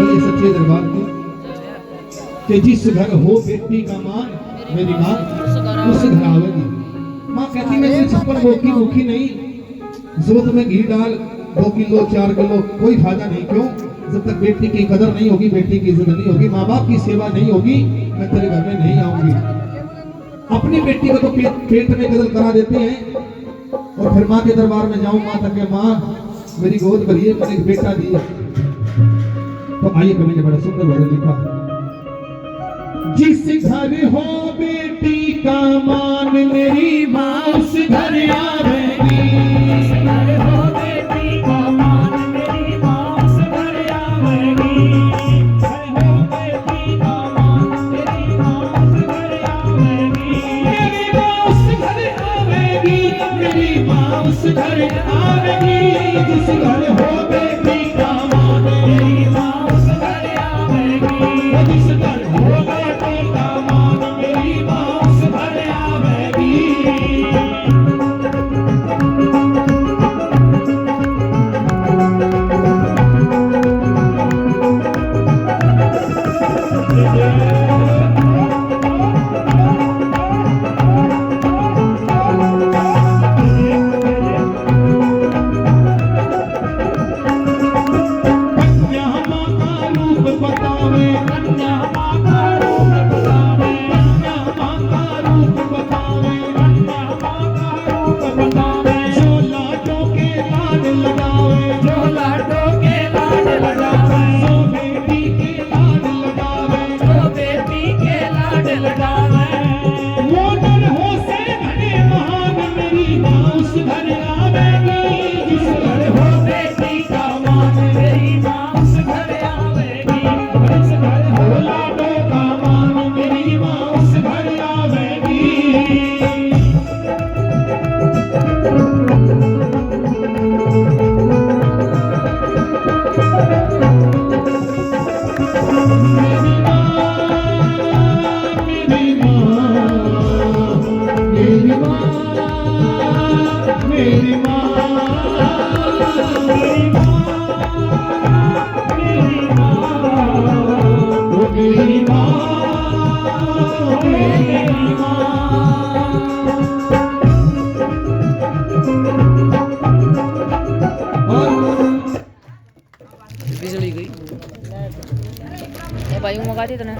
बोलिए सच्चे दरबार की कि जिस घर हो बेटी का मान मेरी माँ उस घर आवेगी। माँ कहती मैं कोई छप्पन भूखी नहीं, जरूरत में घी डाल 2 किलो 4 किलो कोई फायदा नहीं। क्यों? जब तक बेटी की कदर नहीं होगी, बेटी की इज्जत नहीं होगी, माँ बाप की सेवा नहीं होगी, मैं तेरे घर में नहीं आऊंगी। अपनी बेटी को तो पेट में कदर करा देते हैं और फिर माँ के दरबार में जाऊं, माँ तक माँ मेरी गोद भरिए, मैंने एक बेटा दिया। तो आइए कवि ने बड़ा सुंदर भजन लिखा। जिस घर हो बेटी का मान मेरी माँ उस घर आवेगी। जिस घर हो बेटी का मान मेरी माँ उस घर आवेगी। घर हो बेटी का मान मेरी माँ उस घर आवेगी। मेरी माँ उस घर आवेगी, मेरी माँ उस घर आवेगी। जिस घर हो बेटी का मान मेरी माँ उस घर आवेगी। जिस घर हो बेटी का मान मेरी माँ उस घर आवेगी। बिजली गई भाई मंगा दी तो ना।